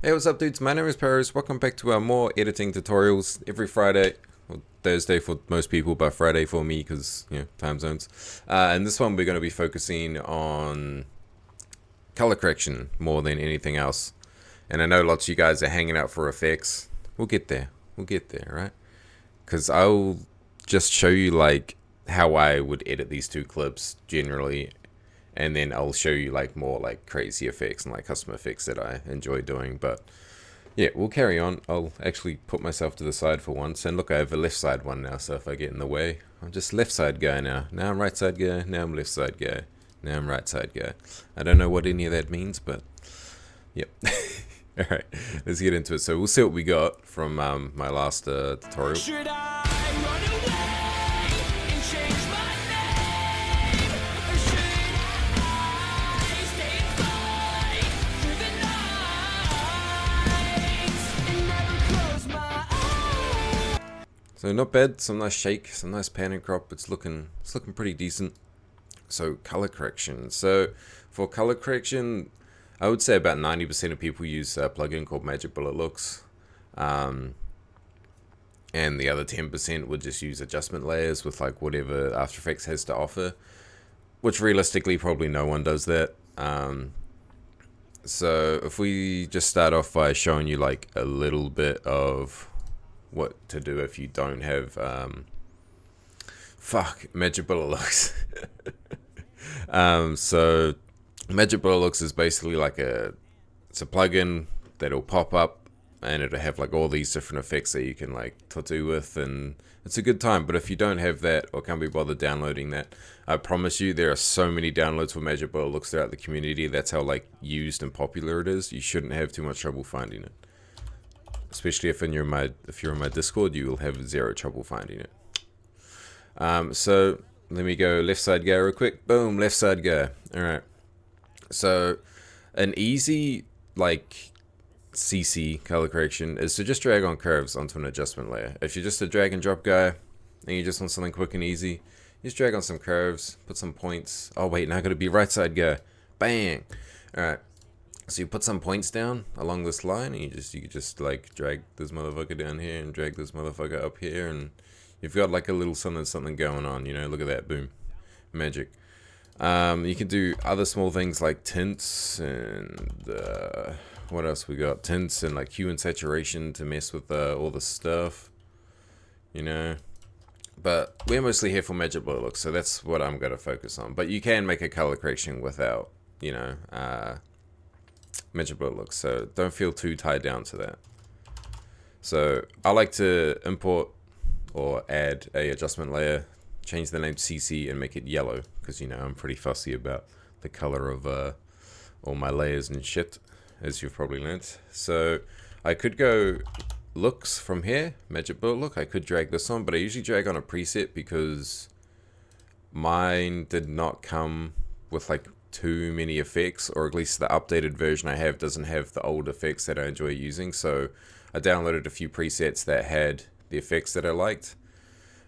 Hey, what's up, dudes? My name is Peroz. Welcome back to our more editing tutorials every Friday. Well, Thursday for most people, but Friday for me because, time zones. And this one, we're going to be focusing on color correction more than anything else. And I know lots of you guys are hanging out for effects. We'll get there. We'll get there, right? Because I'll just show you, like, how I would edit these two clips generally, and then I'll show you like more like crazy effects and like custom effects that I enjoy doing. But yeah, we'll carry on. I'll actually put myself to the side for once, and look, I have a left side one now, so if I get in the way, I'm just left side guy now. Now I'm right side guy, now I'm left side guy, now I'm right side guy. I don't know what any of that means, but yep. Alright, let's get into it. So we'll see what we got from my last tutorial. Should I run away and change my name? Or should I stay and fight through the night and never close my eyes? So not bad, some nice shake, some nice pan and crop. It's looking pretty decent. So color correction. So for color correction, I would say about 90% of people use a plugin called Magic Bullet Looks. And the other 10% would just use adjustment layers with like whatever After Effects has to offer, which realistically probably no one does that. So if we just start off by showing you like a little bit of what to do if you don't have Magic Bullet Looks. So Magic Bullet Looks is basically like it's a plugin that'll pop up and it'll have like all these different effects that you can like tattoo with, and it's a good time. But if you don't have that or can't be bothered downloading that, I promise you there are so many downloads for Magic Bullet Looks throughout the community. That's how like used and popular it is. You shouldn't have too much trouble finding it, especially if you're in my Discord, you will have zero trouble finding it. So let me go left side go real quick. Boom, left side go. All right. So an easy like CC color correction is to just drag on curves onto an adjustment layer. If you're just a drag and drop guy and you just want something quick and easy, you just drag on some curves, put some points. Oh wait, now I gotta be right side guy. Bang. All right. So you put some points down along this line, and you could just like drag this motherfucker down here and drag this motherfucker up here, and you've got like a little something going on. Look at that, boom, magic. You can do other small things like tints and what else we got? Tints and like hue and saturation to mess with all the stuff, But we're mostly here for Magic Bullet Looks, so that's what I'm gonna focus on. But you can make a color correction without, Magic Bullet Looks, so don't feel too tied down to that. So I like to import or add a adjustment layer, change the name to CC and make it yellow, because I'm pretty fussy about the color of all my layers and shit, as you've probably learnt. So I could go looks from here, Magic Bullet Look. I could drag this on, but I usually drag on a preset because mine did not come with like too many effects, or at least the updated version I have doesn't have the old effects that I enjoy using. So I downloaded a few presets that had the effects that I liked,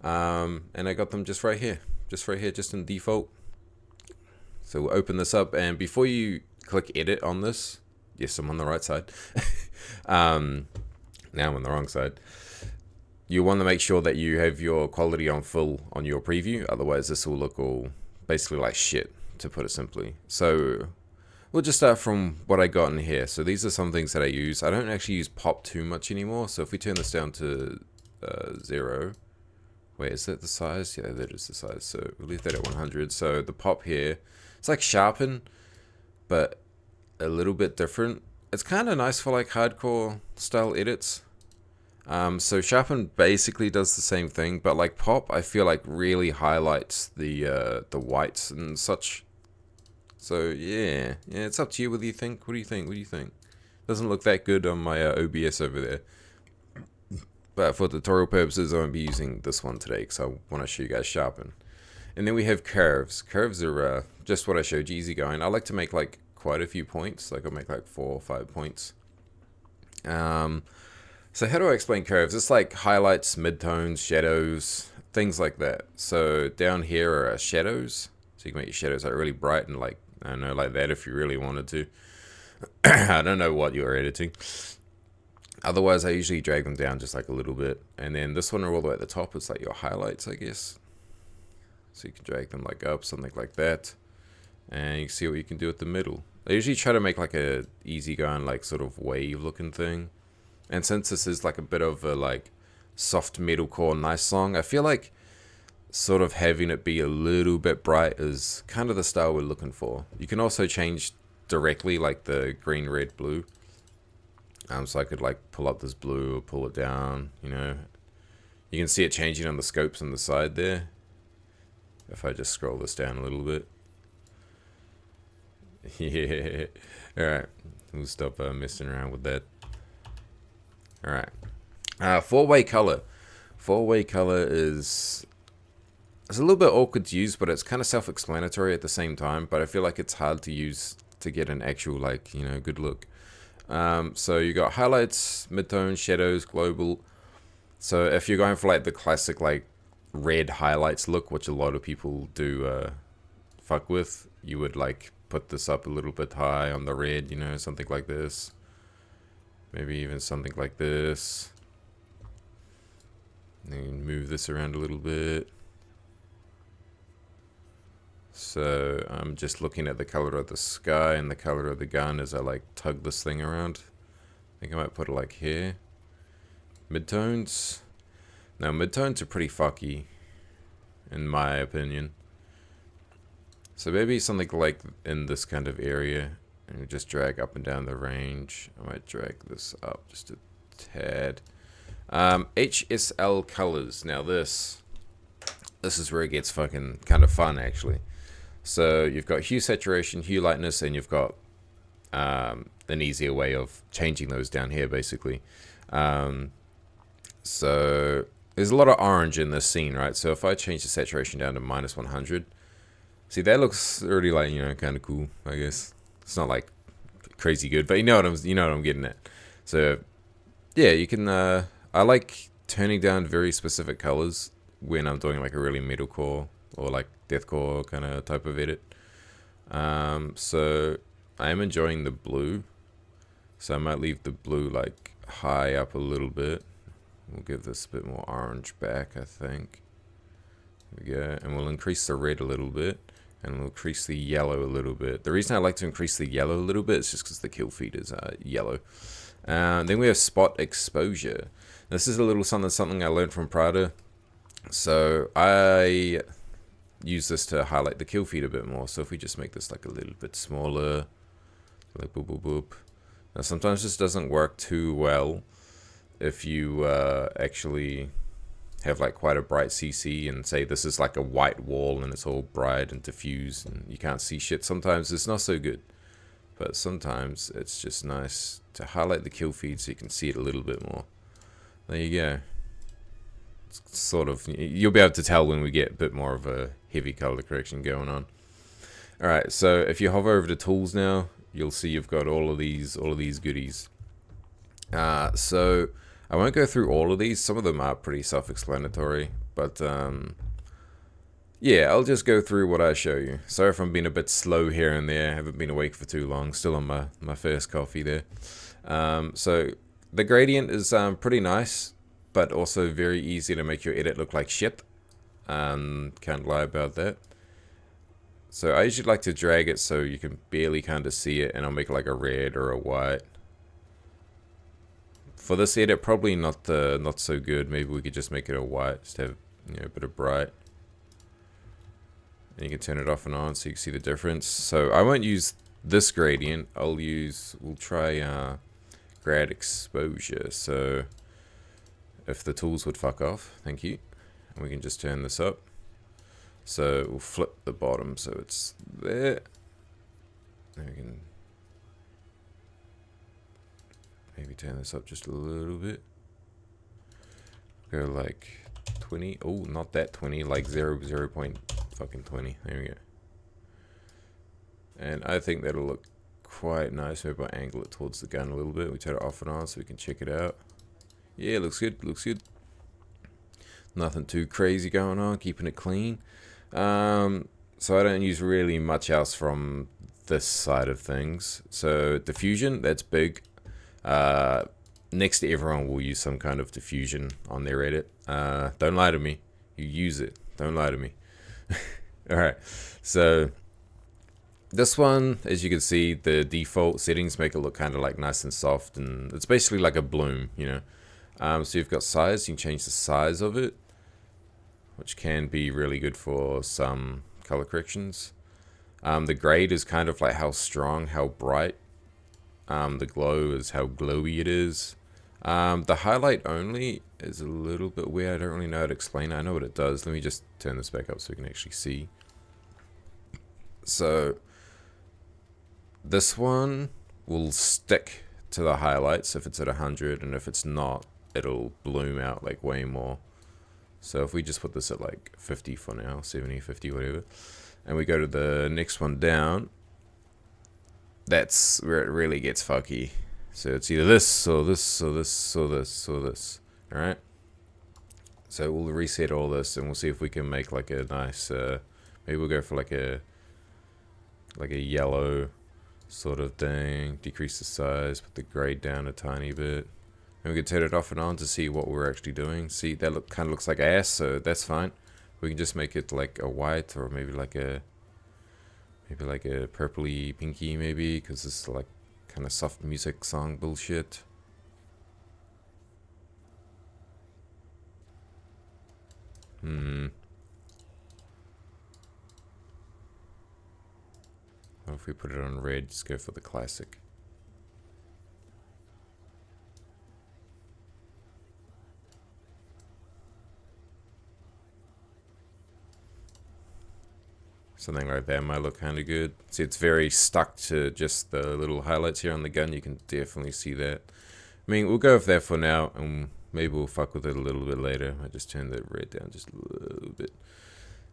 and I got them just right here, just in default. So we'll open this up, and before you click edit on this, yes, I'm on the right side. Now I'm on the wrong side. You want to make sure that you have your quality on full on your preview, otherwise this will look all basically like shit, to put it simply. So we'll just start from what I got in here. So these are some things that I use. I don't actually use pop too much anymore, so if we turn this down to 0, wait, is that the size? Yeah, that is the size, so we'll leave that at 100. So the pop here, it's like sharpen, but a little bit different. It's kind of nice for like hardcore style edits. So sharpen basically does the same thing, but like pop, I feel like really highlights the whites and such. So yeah, it's up to you. What do you think? What do you think? Doesn't look that good on my OBS over there. But for tutorial purposes, I won't be using this one today because I want to show you guys sharpen. And then we have curves. Curves are just what I showed you, easy going. I like to make like quite a few points. Like I'll make like 4 or 5 points. So how do I explain curves? It's like highlights, midtones, shadows, things like that. So down here are shadows. So you can make your shadows like really bright and like, I don't know, like that if you really wanted to. I don't know what you're editing. Otherwise, I usually drag them down just like a little bit. And then this one all the way at the top is like your highlights, I guess. So you can drag them like up, something like that. And you can see what you can do with the middle. I usually try to make like a easygoing, like sort of wave looking thing. And since this is like a bit of a like soft metalcore nice song, I feel like sort of having it be a little bit bright is kind of the style we're looking for. You can also change directly like the green, red, blue. So I could like pull up this blue or pull it down, you know. You can see it changing on the scopes on the side there. If I just scroll this down a little bit. Yeah. Alright. We'll stop messing around with that. Alright. Four-way color. Four-way color is... It's a little bit awkward to use, but it's kind of self-explanatory at the same time. But I feel like it's hard to use to get an actual, like, you know, good look. So you got highlights, midtones, shadows, global. So if you're going for like the classic like red highlights look, which a lot of people do fuck with, you would like put this up a little bit high on the red, you know, something like this. Maybe even something like this. And move this around a little bit. So I'm just looking at the color of the sky and the color of the gun as I like tug this thing around. I think I might put it like here. Midtones. Now midtones are pretty fucky, in my opinion. So maybe something like in this kind of area. And we just drag up and down the range. I might drag this up just a tad. HSL colors. Now this is where it gets fucking kind of fun actually. So you've got hue saturation, hue lightness, and you've got an easier way of changing those down here, basically. So there's a lot of orange in this scene, right? So if I change the saturation down to -100, see, that looks already like, you know, kind of cool, I guess. It's not like crazy good, but you know what I'm getting at. So yeah, you can. I like turning down very specific colors when I'm doing like a really metalcore or like deathcore kind of type of edit. So I am enjoying the blue, so I might leave the blue like high up a little bit. We'll give this a bit more orange back, I think. There we go. And we'll increase the red a little bit, and we'll increase the yellow a little bit. The reason I like to increase the yellow a little bit is just because the kill feed is yellow. Then we have spot exposure. This is a little something I learned from Prada. So I use this to highlight the kill feed a bit more. So if we just make this like a little bit smaller, like boop boop boop. Now sometimes this doesn't work too well if you actually have like quite a bright CC and say this is like a white wall and it's all bright and diffused and you can't see shit. Sometimes it's not so good, but sometimes it's just nice to highlight the kill feed so you can see it a little bit more. There you go. It's sort of, you'll be able to tell when we get a bit more of a heavy color correction going on. All right, so if you hover over to tools now, you'll see you've got all of these goodies. So I won't go through all of these. Some of them are pretty self-explanatory, but yeah, I'll just go through what I show you. Sorry if I'm being a bit slow here and there. I haven't been awake for too long. Still on my first coffee there. So the gradient is pretty nice, but also very easy to make your edit look like shit. Can't lie about that. So I usually like to drag it so you can barely kind of see it, and I'll make it like a red or a white. For this edit, probably not so good. Maybe we could just make it a white, just have, you know, a bit of bright. And you can turn it off and on so you can see the difference. So I won't use this gradient. We'll try grad exposure. So if the tools would fuck off, thank you. And we can just turn this up. So we'll flip the bottom so it's there. And we can maybe turn this up just a little bit. Go like 20. Oh, not that 20, like 0 point fucking 20. There we go. And I think that'll look quite nice. Maybe I'll angle it towards the gun a little bit. We turn it off and on so we can check it out. Yeah, looks good, looks good. Nothing too crazy going on, keeping it clean. So I don't use really much else from this side of things. So diffusion, that's big. Next to everyone will use some kind of diffusion on their edit. Don't lie to me. You use it. Don't lie to me. Alright, so this one, as you can see, the default settings make it look kind of like nice and soft, and it's basically like a bloom, you know. So you've got size, you can change the size of it, which can be really good for some color corrections. The grade is kind of like how strong, how bright. The glow is how glowy it is. The highlight only is a little bit weird. I don't really know how to explain it. I know what it does. Let me just turn this back up so we can actually see. So this one will stick to the highlights if it's at 100, and if it's not, it'll bloom out like way more. So if we just put this at like 50 for now, 70, 50, whatever, and we go to the next one down, that's where it really gets fucky. So it's either this or this or this or this or this. Alright? So we'll reset all this and we'll see if we can make like a nice, maybe we'll go for like a yellow sort of thing. Decrease the size, put the grade down a tiny bit. And we can turn it off and on to see what we're actually doing. See, that kind of looks like ass, so that's fine. We can just make it like a white, or maybe like a purpley pinky maybe, because this is like kind of soft music song bullshit. What if we put it on red? Just go for the classic. Something like that might look kind of good. See, it's very stuck to just the little highlights here on the gun. You can definitely see that. I mean, we'll go with that for now, and maybe we'll fuck with it a little bit later. I just turned the red down just a little bit.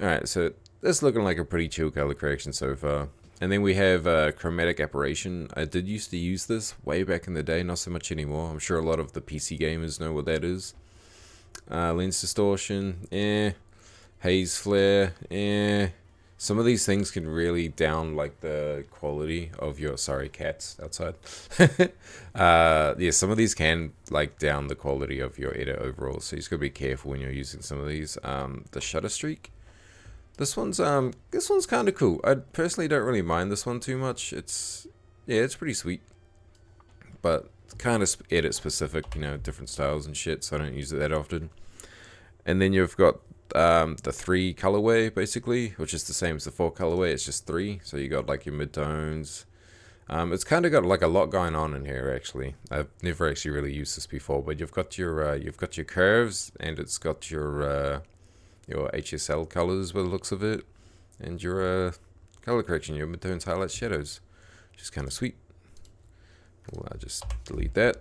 Alright, so that's looking like a pretty chill color correction so far. And then we have chromatic aberration. I did used to use this way back in the day, not so much anymore. I'm sure a lot of the PC gamers know what that is. Lens distortion, haze flare, Some of these things can really down like the quality of your, sorry, cats outside. Yeah, some of these can like down the quality of your edit overall, so you just gotta be careful when you're using some of these. The shutter streak. This one's kind of cool. I personally don't really mind this one too much. It's pretty sweet, but kind of edit specific, you know, different styles and shit. So I don't use it that often. And then you've got the 3 colorway basically, which is the same as the 4 colorway. It's just 3. So you got like your midtones. It's kind of got like a lot going on in here actually. I've never actually really used this before, but you've got your curves, and it's got your HSL colors by the looks of it, and your color correction, your midtones, highlights, shadows, which is kind of sweet. I'll just delete that.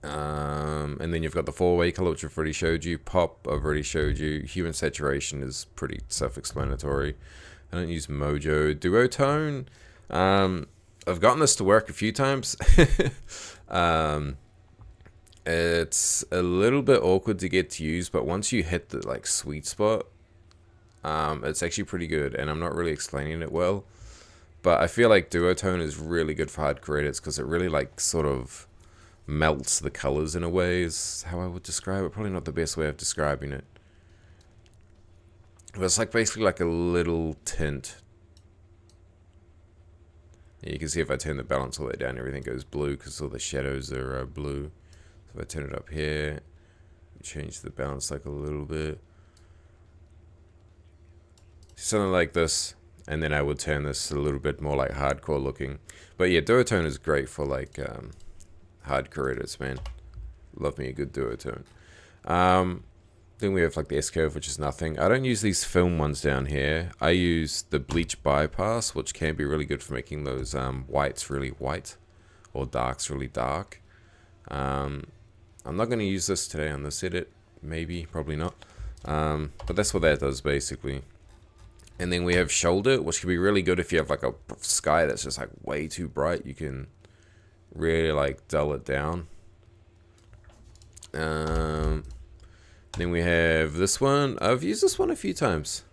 And then you've got the 4-way color, which I've already showed you. Pop, I've already showed you. Hue and saturation is pretty self-explanatory. I don't use Mojo. Duotone, I've gotten this to work a few times. It's a little bit awkward to get to use, but once you hit the like sweet spot, it's actually pretty good, and I'm not really explaining it well, but I feel like duotone is really good for hardcore edits because it really like sort of melts the colors in a way, is how I would describe it. Probably not the best way of describing it, but it's like basically like a little tint. Yeah, you can see if I turn the balance all the way down, everything goes blue because all the shadows are blue. If I turn it up here, change the balance like a little bit, something like this, and then I would turn this a little bit more like hardcore looking. But yeah, duotone is great for like hardcore edits, man. Love me a good duotone. Then we have like the S-curve, which is nothing. I don't use these film ones down here. I use the bleach bypass, which can be really good for making those whites really white or darks really dark. I'm not going to use this today on this edit, maybe, probably not, but that's what that does basically. And then we have shoulder, which can be really good if you have like a sky that's just like way too bright. You can really like dull it down. Then we have this one. I've used this one a few times.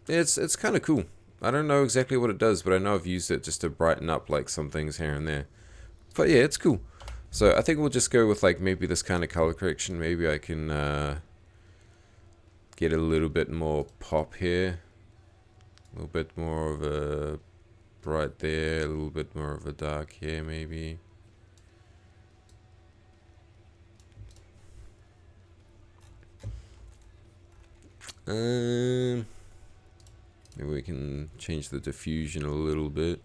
It's kind of cool. I don't know exactly what it does, but I know I've used it just to brighten up like some things here and there. But yeah, it's cool. So I think we'll just go with like maybe this kind of color correction. Maybe I can get a little bit more pop here. A little bit more of a bright there, a little bit more of a dark here maybe. Maybe we can change the diffusion a little bit.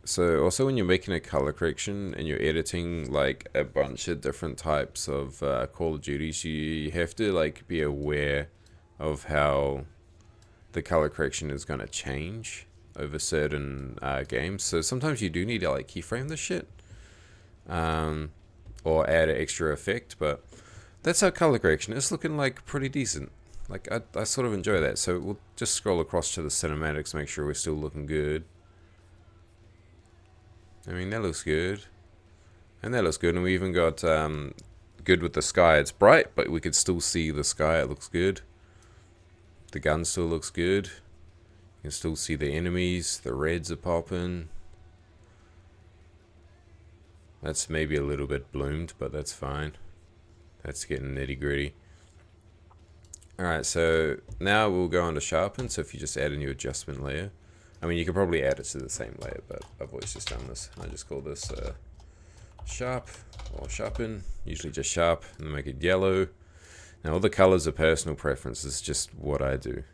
So also when you're making a color correction and you're editing like a bunch of different types of Call of Duties, you have to like be aware of how the color correction is going to change over certain games. So sometimes you do need to like keyframe this shit or add an extra effect, but that's how color correction is looking like pretty decent. Like I sort of enjoy that. So we'll just scroll across to the cinematics, make sure we're still looking good. I mean, that looks good. And that looks good. And we even got good with the sky. It's bright, but we could still see the sky. It looks good. The gun still looks good. You can still see the enemies. The reds are popping. That's maybe a little bit bloomed, but that's fine. That's getting nitty gritty. Alright, so now we'll go on to sharpen. So if you just add a new adjustment layer. I mean, you could probably add it to the same layer, but I've always just done this. I just call this sharp or sharpen, usually just sharp, and then make it yellow. Now, all the colors are personal preference. It's just what I do.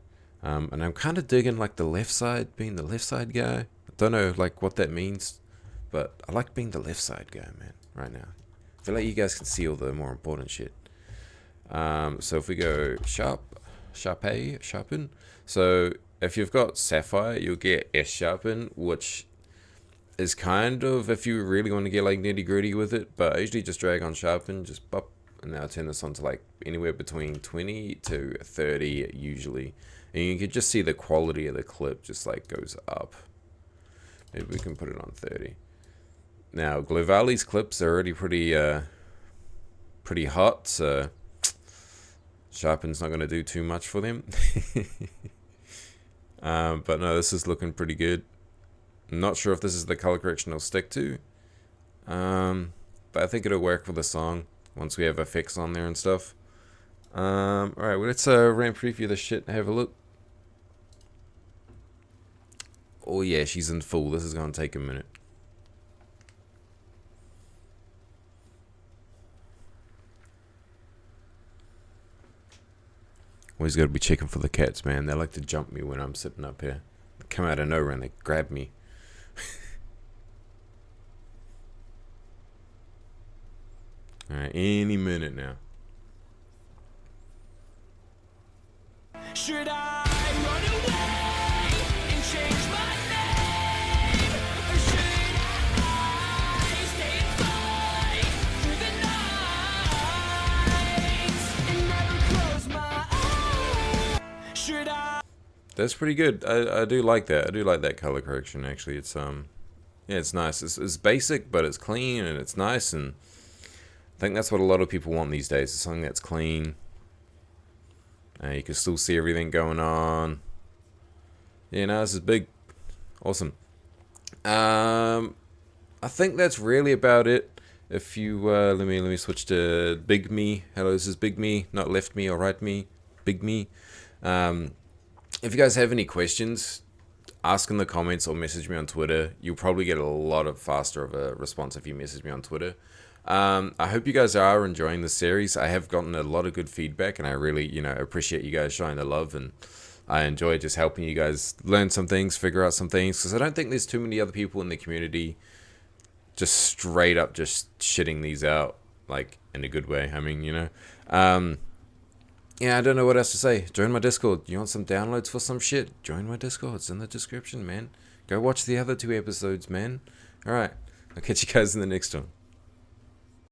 And I'm kind of digging like the left side, being the left side guy. I don't know like what that means, but I like being the left side guy, man, right now. I feel like you guys can see all the more important shit. So if we go sharpen. So if you've got Sapphire, you'll get S Sharpen, which is kind of, if you really want to get like nitty gritty with it, but I usually just drag on Sharpen, just pop, and now turn this on to like anywhere between 20 to 30 usually. And you can just see the quality of the clip just like goes up. Maybe we can put it on 30. Now, Glovali's clips are already pretty hot, so Sharpen's not going to do too much for them. But no, this is looking pretty good. I'm not sure if this is the color correction I'll stick to. But I think it'll work for the song once we have effects on there and stuff. Alright, well, let's ramp preview this shit and have a look. Oh yeah, she's in full. This is going to take a minute. Always got to be checking for the cats, man. They like to jump me when I'm sitting up here. They come out of nowhere and they grab me. Alright, any minute now. Should I run away and change my name? Or should I stay and fight through the nights and never close my eyes? Should I? That's pretty good. I do like that. I do like that color correction actually. It's yeah, it's nice. It's basic, but it's clean and it's nice, and I think that's what a lot of people want these days. It's something that's clean. You can still see everything going on. Yeah, no, this is big. Awesome. I think that's really about it. If you let me switch to Big Me. Hello, this is Big Me, not Left Me or Right Me. Big Me. If you guys have any questions, ask in the comments or message me on Twitter. You'll probably get a lot of faster of a response if you message me on Twitter. I hope you guys are enjoying the series. I have gotten a lot of good feedback, and I really, appreciate you guys showing the love, and I enjoy just helping you guys learn some things, figure out some things, because I don't think there's too many other people in the community just straight up just shitting these out, like, in a good way. I mean, yeah, I don't know what else to say. Join my Discord. You want some downloads for some shit? Join my Discord. It's in the description, man. Go watch the other 2 episodes, man. Alright, I'll catch you guys in the next one.